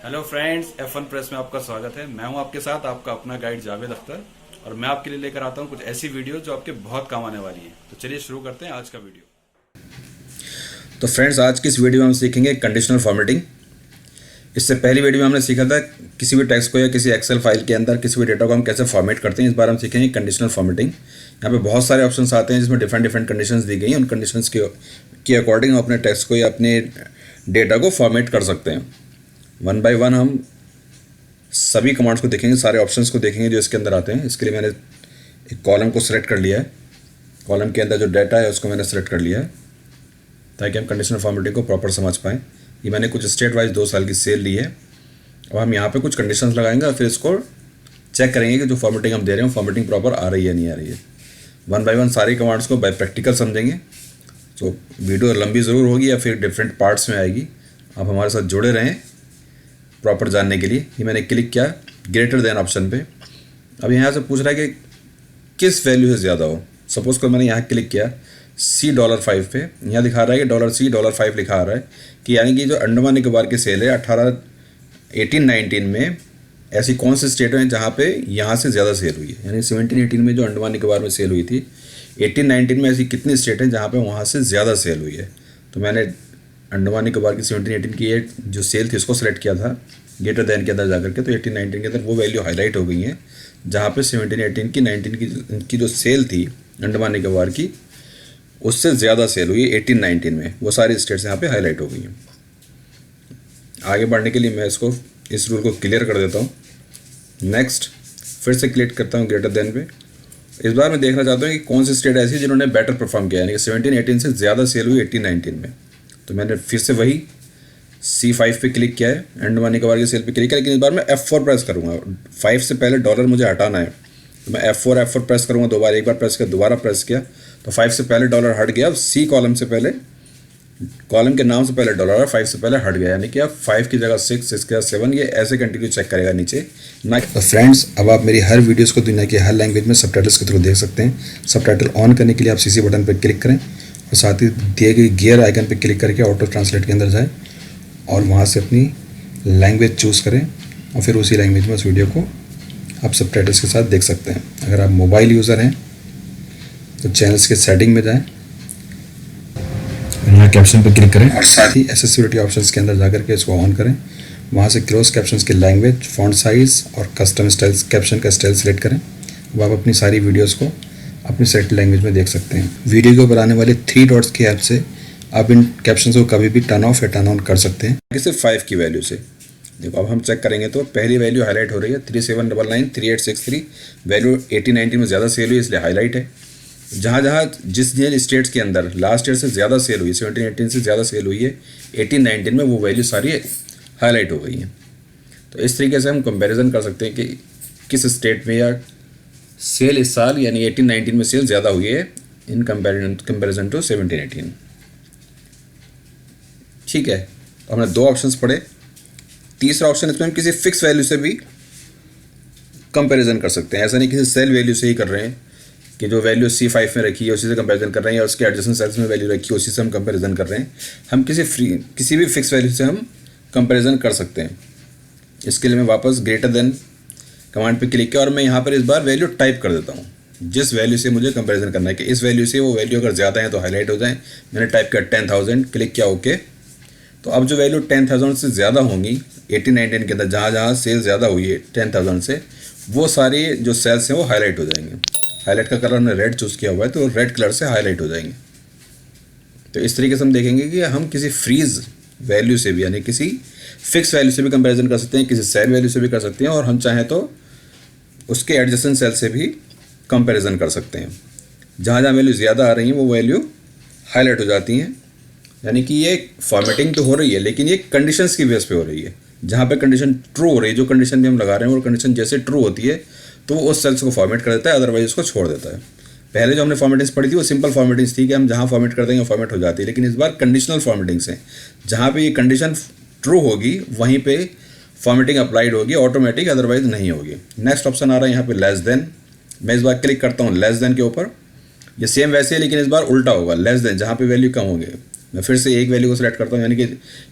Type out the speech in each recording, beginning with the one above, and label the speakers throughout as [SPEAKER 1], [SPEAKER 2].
[SPEAKER 1] Hello friends, F1 press में आपका स्वागत है। मैं हूं आपके साथ आपका अपना गाइड जावेद अख्तर और मैं आपके लिए लेकर आता हूं कुछ ऐसी वीडियो जो आपके बहुत काम आने वाली हैं। तो चलिए शुरू करते हैं आज का वीडियो।
[SPEAKER 2] तो फ्रेंड्स, आज की इस वीडियो में हम सीखेंगे कंडीशनल फॉर्मेटिंग। इससे पहली वीडियो में हमने सीखा था किसी भी टेक्स्ट को या किसी एक्सेल फाइल के अंदर किसी भी डेटा को हम कैसे फॉर्मेट करते हैं। इस बार हम सीखेंगे कंडीशनल फॉर्मेटिंग। यहाँ पे बहुत सारे ऑप्शंस आते हैं जिसमें डिफरेंट डिफरेंट कंडीशंस दी गई हैं। उन कंडीशंस के अकॉर्डिंग हम अपने टेक्स्ट को या अपने डेटा को फॉर्मेट कर सकते हैं। वन बाय वन हम सभी कमांड्स को देखेंगे, सारे ऑप्शंस को देखेंगे जो इसके अंदर आते हैं। इसके लिए मैंने एक कॉलम को सिलेक्ट कर लिया है। कॉलम के अंदर जो डाटा है उसको मैंने सेलेक्ट कर लिया है ताकि हम कंडीशनल फॉर्मेटिंग को प्रॉपर समझ पाएँ। ये मैंने कुछ स्टेट वाइज 2 साल की सेल ली है। अब हम यहाँ पे कुछ कंडीशंस लगाएंगे और फिर इसको चेक करेंगे कि जो फॉर्मेटिंग हम दे रहे हैं फॉर्मेटिंग प्रॉपर आ रही है नहीं आ रही है। वन बाय वन सारी कमांड्स को बाय प्रैक्टिकल समझेंगे। तो वीडियो लंबी ज़रूर होगी या फिर डिफरेंट पार्ट्स में आएगी। आप हमारे साथ जुड़े रहें प्रॉपर जानने के लिए। ये मैंने क्लिक किया ग्रेटर देन ऑप्शन पे। अब यहाँ से पूछ रहा है कि किस वैल्यू से ज़्यादा हो। सपोज़ को मैंने यहाँ क्लिक किया $5 पे, यहाँ दिखा रहा है कि $5 लिखा आ रहा है कि यानी कि जो अंडमान निकोबार की सेल है 18-19 में ऐसी कौन सी स्टेट हैं जहाँ पे यहाँ से ज़्यादा सेल हुई है। यानी 17-18 में जो अंडमान निकोबार में सेल हुई थी, 18-19 में ऐसी कितनी स्टेट हैं जहाँ पे वहाँ से ज़्यादा सेल हुई है। तो मैंने अंडमान निकोबार की 17-18 की ये जो सेल थी उसको सेलेक्ट किया था ग्रेटर दैन के अंदर जाकर के। तो 18-19 के अंदर वो वैल्यू हाईलाइट हो गई है जहाँ पे 17-18 की 19 की जो सेल थी अंडमान निकोबार की उससे ज़्यादा सेल हुई है 18-19 में। वो सारी स्टेट्स यहाँ पे हाईलाइट हो गई हैं। आगे बढ़ने के लिए मैं इस रूल को क्लियर कर देता हूँ। नेक्स्ट फिर से क्लिक करता हूँ ग्रेटर देन पे। इस बार मैं देखना चाहता हूँ कि कौन सी स्टेट ऐसी है जिन्होंने बेटर परफॉर्म किया, यानी कि 17-18 से ज़्यादा सेल हुई 18-19 में। तो मैंने फिर से वही C5 पे क्लिक किया है, अंडमान निकोबार की सेल पे क्लिक किया, लेकिन इस बार मैं F4 प्रेस करूँगा। 5 से पहले डॉलर मुझे हटाना है तो मैं F4 प्रेस करूँगा। 2 बार, एक बार प्रेस किया, दोबारा प्रेस किया तो 5 से पहले डॉलर हट गया। अब C कॉलम से पहले, कॉलम के नाम से पहले डॉलर और 5 से पहले हट गया, यानी कि अब 5 की जगह 6, 6 की जगह 7, ये ऐसे कंटिन्यू चेक करेगा नीचे ना। तो फ्रेंड्स, अब आप मेरी हर वीडियोस को दुनिया की हर लैंग्वेज में सबटाइटल्स के थ्रू देख सकते हैं। सबटाइटल ऑन करने के लिए आप CC बटन पर क्लिक करें और साथ ही दिए गए गियर आइकन पर क्लिक करके ऑटो ट्रांसलेट के अंदर जाएँ और वहाँ से अपनी लैंग्वेज चूज़ करें और फिर उसी लैंग्वेज में उस वीडियो को आप सबटाइटल्स के साथ देख सकते हैं। अगर आप मोबाइल यूज़र हैं तो चैनल्स के सेटिंग में जाएं, यहाँ कैप्शन पर क्लिक करें और साथ ही एक्सेसिबिलिटी ऑप्शंस के अंदर जाकर के इसको ऑन करें। वहाँ से क्लोज कैप्शंस के लैंग्वेज, फॉन्ट साइज़ और कस्टम स्टाइल्स, कैप्शन का स्टाइल सेलेक्ट करें। अब आप अपनी सारी वीडियोस को अपनी सेलेक्ट लैंग्वेज में देख सकते हैं। वीडियो के ऊपर आने वाले 3 डॉट्स की हेल्प से आप इन कैप्शंस को कभी भी टर्न ऑफ या टर्न ऑन कर सकते हैं सिर्फ 5 की वैल्यू से। देखो अब हम चेक करेंगे तो पहली वैल्यू हाईलाइट हो रही है 37993863। वैल्यू 18-19 में ज़्यादा सेल हुई इसलिए हाईलाइट है। जहाँ जहाँ जिस स्टेट्स के अंदर लास्ट ईयर से ज़्यादा सेल हुई, 17-18 से ज़्यादा सेल हुई है 18-19 में, वो वैल्यू सारी हाईलाइट हो गई हैं। तो इस तरीके से हम कंपैरिजन कर सकते हैं कि किस स्टेट में या सेल इस साल यानी 18-19 में सेल ज़्यादा हुई है इन कंपेरिजन टू 17-18। ठीक है, तो हमने 2 ऑप्शंस पढ़े। तीसरा ऑप्शन, इसमें हम किसी फिक्स वैल्यू से भी कंपैरिजन कर सकते हैं। ऐसा नहीं किसी सेल वैल्यू से ही कर रहे हैं कि जो वैल्यू C5 में रखी है उसी से कंपैरिजन कर रहे हैं या उसके एडजेसेंट सेल्स में वैल्यू रखी है उसी से हम कंपैरिजन कर रहे हैं। हम किसी भी फिक्स वैल्यू से हम कंपैरिजन कर सकते हैं। इसके लिए मैं वापस ग्रेटर देन कमांड पे क्लिक किया और मैं यहाँ पर इस बार वैल्यू टाइप कर देता हूँ जिस वैल्यू से मुझे कंपैरिजन करना है कि इस वैल्यू से वो वैल्यू अगर ज़्यादा है तो हाईलाइट हो जाए। मैंने टाइप किया 10,000, क्लिक किया ओके। तो अब जो वैल्यू 10,000 से ज़्यादा होंगी 18-19 के अंदर, जहाँ जहाँ सेल ज़्यादा हुई है 10,000 से, वो सारी जो सेल्स हैं वो हाईलाइट हो जाएंगे। हाईलाइट का कलर हमने रेड चूज़ किया हुआ है तो रेड कलर से हाईलाइट हो जाएंगे। तो इस तरीके से हम देखेंगे कि हम किसी फ्रीज वैल्यू से भी यानी किसी फिक्स वैल्यू से भी कंपैरिजन कर सकते हैं, किसी सेल वैल्यू से भी कर सकते हैं और हम चाहें तो उसके एडजेसेंट सेल से भी कंपैरिजन कर सकते हैं। जहाँ जहाँ वैल्यू ज़्यादा आ रही हैं वो वैल्यू हाईलाइट हो जाती हैं। यानी कि ये फॉर्मेटिंग तो हो रही है लेकिन ये कंडीशंस की बेस पे हो रही है। जहाँ पे कंडीशन ट्रू हो रही है, जो कंडीशन भी हम लगा रहे हैं वो कंडीशन जैसे ट्रू होती है तो वो उस सेल्स को फॉर्मेट कर देता है, अदरवाइज उसको छोड़ देता है। पहले जो हमने फॉर्मेटिंग्स पढ़ी थी वो सिंपल फॉर्मेटिंग्स थी कि हम जहाँ फॉर्मेट कर देंगे फॉर्मेट हो जाती है, लेकिन इस बार कंडीशनल फॉर्मेटिंग्स हैं। जहाँ पे ये कंडीशन ट्रू होगी वहीं पे फॉर्मेटिंग अप्लाइड होगी ऑटोमेटिक, अदरवाइज नहीं होगी। नेक्स्ट ऑप्शन आ रहा है यहाँ पे लेस देन। मैं इस बार क्लिक करता हूँ लेस देन के ऊपर। ये सेम वैसे है लेकिन इस बार उल्टा होगा, लेस देन जहाँ पे वैल्यू कम होगी मैं फिर से एक वैल्यू को सिलेक्ट करता हूँ, यानी कि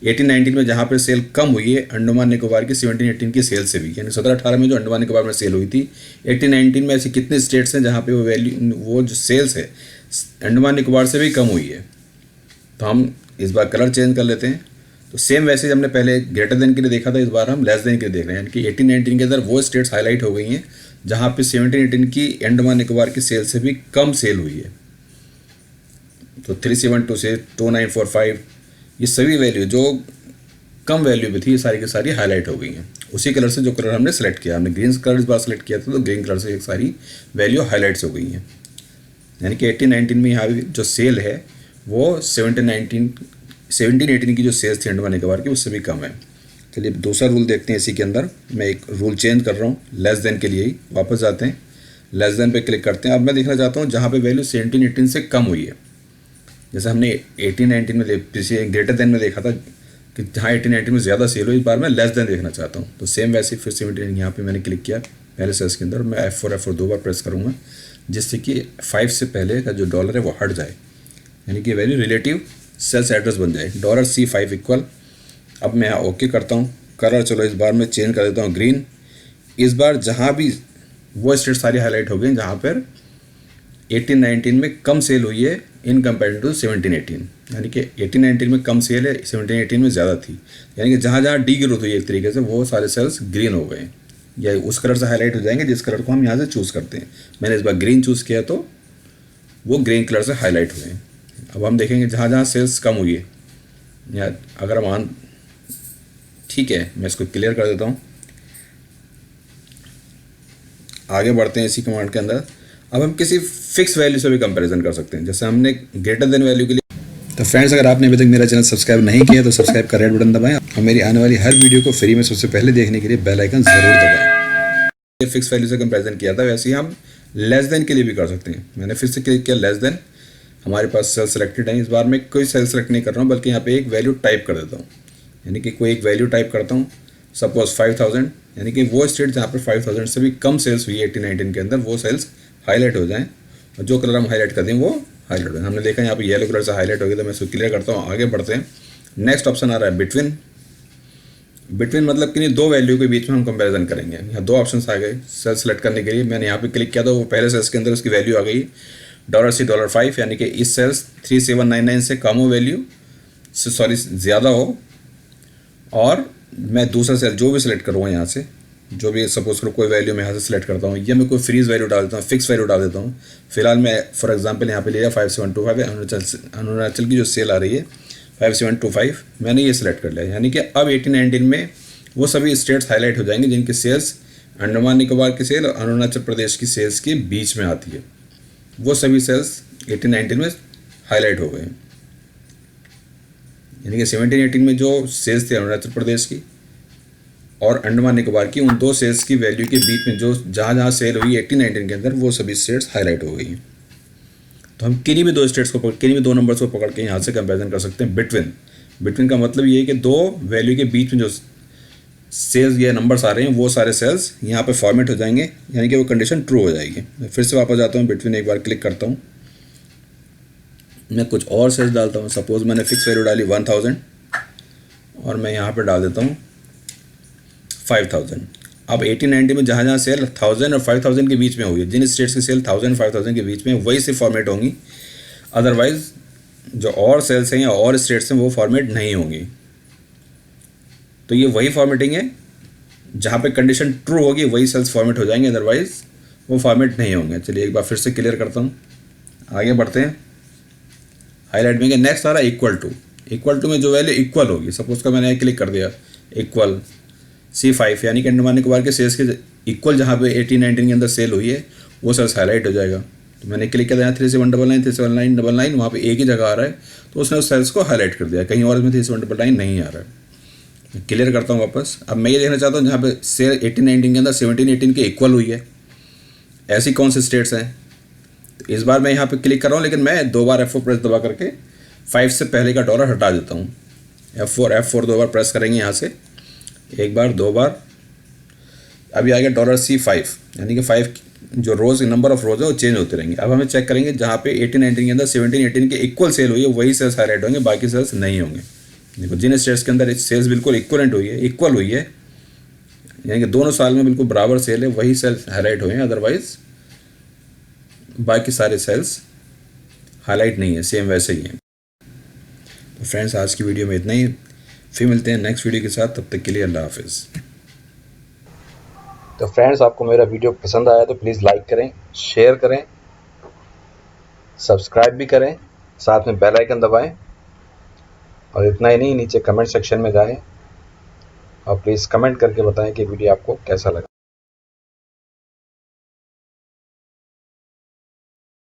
[SPEAKER 2] 18-19 में जहाँ पर सेल कम हुई है अंडमान निकोबार की 17-18 की सेल से भी, यानी 17-18 में जो अंडमान निकोबार में सेल हुई थी, 18-19 में ऐसी कितने स्टेट्स हैं जहाँ पे वो जो सेल्स है अंडमान निकोबार से भी कम हुई है। तो हम इस बार कलर चेंज कर लेते हैं। तो सेम वैसे हमने पहले ग्रेटर देन के लिए देखा था, इस बार हम लेस देन के लिए देख रहे हैं, यानी कि 18-19 के अंदर वो स्टेट्स हाईलाइट हो गई हैं जहाँ पे 17-18 की अंडमान निकोबार की सेल से भी कम सेल हुई है। तो 372 से 2945 ये सभी वैल्यू जो कम वैल्यू पे थी ये सारी की सारी हाईलाइट हो गई हैं उसी कलर से जो कलर हमने सेलेक्ट किया। हमने ग्रीन कलर इस बार सेलेक्ट किया था, तो ग्रीन कलर से एक सारी वैल्यू हाईलाइट्स हो गई हैं, यानी कि 18-19 में यहाँ जो सेल है वो 17-18 की जो सेल्स थी अंडमान निकोबार की उससे भी कम है। चलिए दूसरा रूल देखते हैं। इसी के अंदर मैं एक रूल चेंज कर रहा हूँ लेस देन के लिए ही। वापस जाते हैं, लेस देन पे क्लिक करते हैं। अब मैं देखना चाहता हूँ जहाँ पे वैल्यू 17-18 से कम हुई है, जैसे हमने 18-19 में किसी ग्रेटर देन में देखा था कि जहाँ 18-19 में ज़्यादा सेल हुई, इस बार मैं लेस देन देखना चाहता हूँ। तो सेम वैसे फिर 17 यहाँ पे मैंने क्लिक किया पहले सेल्स के अंदर। मैं F4 दो बार प्रेस करूँगा जिससे कि 5 से पहले का जो डॉलर है वो हट जाए, यानी कि वैल्यू रिलेटिव सेल्स एड्रेस बन जाए $C5 इक्वल। अब मैं यहाँ ओके करता हूँ। कलर चलो इस बार मैं चेंज कर देता हूँ ग्रीन। इस बार जहाँ भी वो स्टेट सारी हाईलाइट हो गई जहाँ पर 18-19 में कम सेल हुई है इन कंपेयर टू 17-18, यानी कि 18-19 में कम सेल है, 17-18 में ज़्यादा थी, यानी कि जहाँ जहाँ डी ग्रोथ हुई एक तरीके से वो सारे सेल्स ग्रीन हो गए या उस कलर से हाईलाइट हो जाएंगे जिस कलर को हम यहाँ से चूज़ करते हैं। मैंने इस बार ग्रीन चूज़ किया तो वो ग्रीन कलर से हाईलाइट हुए हैं। अब हम देखेंगे जहाँ जहाँ सेल्स कम हुई है, या अगर हम ठीक है मैं इसको क्लियर कर देता हूँ। आगे बढ़ते हैं इसी कमांड के अंदर। अब हम किसी फिक्स वैल्यू से भी कंपैरिजन कर सकते हैं, जैसे हमने ग्रेटर देन वैल्यू के लिए। तो फ्रेंड्स अगर आपने अभी तक मेरा चैनल सब्सक्राइब नहीं किया तो सब्सक्राइब का रेड बटन दबाएं और मेरी आने वाली हर वीडियो को फ्री में सबसे पहले देखने के लिए बेल आइकन ज़रूर दबाएं। फिक्स वैल्यू से कंपैरिजन किया था, वैसे ही हम लेस देन के लिए भी कर सकते हैं। मैंने फिर से क्लिक किया लेस देन, हमारे पास सेल सेलेक्टेड है। इस बार मैं कोई सेल सेलेक्ट नहीं कर रहा हूँ बल्कि यहाँ पे एक वैल्यू टाइप कर देता हूँ, यानी कि कोई एक वैल्यू टाइप करता हूँ, सपोज 5000, यानी कि वो स्टेट जहाँ पर 5000 से भी कम सेल्स हुई है 18-19 के अंदर वो सेल्स हाईलाइट हो जाएं और जो कलर हम हाईलाइट कर दें वो हाईलाइट हो जाए। हमने देखा यहाँ पे येलो कलर से हाईलाइट हो गया, तो मैं इसको क्लियर करता हूँ। आगे बढ़ते हैं। नेक्स्ट ऑप्शन आ रहा है बिटवीन। बिटवीन मतलब कि दो वैल्यू के बीच में हम कंपैरिजन करेंगे। यहाँ दो ऑप्शन आ गए सेल सेलेक्ट करने के लिए। मैंने यहाँ पे क्लिक किया तो वो पहले सेल्स के अंदर उसकी वैल्यू आ गई $C $5, यानी कि इस सेल्स 3799 से कम हो वैल्यू, सॉरी ज़्यादा हो, और मैं दूसरा सेल जो भी सिलेक्ट करूँगा यहाँ से, जो भी सपोज करो कोई वैल्यू मैं यहाँ से सिलेक्ट करता हूँ, या मैं कोई फ्रीज वैल्यू डाल देता हूँ, फिक्स वैल्यू डाल देता हूँ। फिलहाल मैं फॉर एग्जांपल यहाँ पे लिया 5725 अरुणाचल की जो सेल आ रही है 5725, मैंने ये सिलेक्ट कर लिया, यानी कि अब 18-19 में वो सभी स्टेट्स हाईलाइट हो जाएंगे जिनकी सेल्स अंडमान निकोबार की सेल और अरुणाचल प्रदेश की सेल्स के बीच में आती है। वो सभी सेल्स 18-19 में हाईलाइट हो गए, यानी कि 17-18 में जो सेल्स थे अरुणाचल प्रदेश की और अंडमान निकोबार की, उन दो सेल्स की वैल्यू के बीच में जो जहाँ जहाँ सेल हुई 18-19 के अंदर वो सभी स्टेट्स हाईलाइट हो गई हैं। तो हम किन्हीं भी दो स्टेट्स को किन्हीं भी दो नंबर्स को पकड़ के यहाँ से कंपैरिजन कर सकते हैं बिटवीन। बिटवीन का मतलब ये है कि दो वैल्यू के बीच में जो सेल्स या नंबर्स आ रहे हैं वो सारे सेल्स यहाँ पे फॉर्मेट हो जाएंगे, यानी कि वो कंडीशन ट्रू हो जाएगी। मैं फिर से वापस जाता हूँ, बिटवीन एक बार क्लिक करता हूँ, मैं कुछ और सेल्स डालता हूँ। सपोज मैंने फिक्स वैल्यू डाली 1000 और मैं यहाँ पर डाल देता हूँ 5000। अब 18-19 में जहाँ जहाँ सेल 1000 और 5000 के बीच में हुई है, जिन स्टेट्स की सेल 1000 5000 के बीच में वही से फॉर्मेट होंगी, अदरवाइज जो और सेल्स हैं या और स्टेट्स हैं वो फॉर्मेट नहीं होंगी। तो ये वही फॉर्मेटिंग है, जहाँ पे कंडीशन ट्रू होगी वही सेल्स फॉर्मेट हो जाएंगे, अदरवाइज वो फॉर्मेट नहीं होंगे। चलिए एक बार फिर से क्लियर करता हूँ, आगे बढ़ते हैं। हाईलाइट में नेक्स्ट आ रहा है इक्वल टू में जो वैल्यू इक्वल होगी, सपोज का मैंने क्लिक कर दिया इक्वल C5, यानी कि अंडमान निकोबार के सेल्स के इक्वल जहाँ पे 18-19 के अंदर सेल हुई है वो सेल्स हाईलाइट हो जाएगा। तो मैंने क्लिक किया यहाँ 3799 3799 वहाँ पे एक ही जगह आ रहा है, तो उसने उस सेल्स को हाईलाइट कर दिया, कहीं और में 3799 नहीं आ रहा है। क्लियर करता हूँ वापस। अब मैं ये देखना चाहता हूँ जहाँ पे सेल 18-19 के अंदर 17-18 के इक्वल हुई है, ऐसी कौन से स्टेट्स हैं। तो इस बार मैं यहाँ पे क्लिक कर रहा हूँ, लेकिन मैं दो बार F4 प्रेस दबा करके 5 से पहले का डॉलर हटा देता हूँ। F4 दो बार प्रेस करेंगे यहाँ से, एक बार दो बार। अभी आ गया $C5, यानी कि 5 जो रोज नंबर ऑफ रोज है वो चेंज होते रहेंगे। अब हमें चेक करेंगे जहाँ पे 18-19 के अंदर 17-18 के इक्वल सेल हुई है वही सेल्स हाईलाइट होंगे, बाकी सेल्स नहीं होंगे। देखो जिन स्टेट्स के अंदर सेल्स बिल्कुल इक्वल हुई है यानी कि दोनों साल में बिल्कुल बराबर सेल है वही सेल्स हाईलाइट हुए हैं, अदरवाइज बाकी सारे सेल्स हाईलाइट नहीं है, सेम वैसे ही हैं। तो फ्रेंड्स आज की वीडियो में इतना ही, फिर मिलते हैं नेक्स्ट वीडियो के साथ, तब तक के लिए अल्लाह हाफिज़। तो फ्रेंड्स आपको मेरा वीडियो पसंद आया तो प्लीज़ लाइक करें, शेयर करें, सब्सक्राइब भी करें, साथ में बेल आइकन दबाएं और इतना ही नहीं, नीचे कमेंट सेक्शन में जाएं और प्लीज़ कमेंट करके बताएं कि वीडियो आपको कैसा लगा।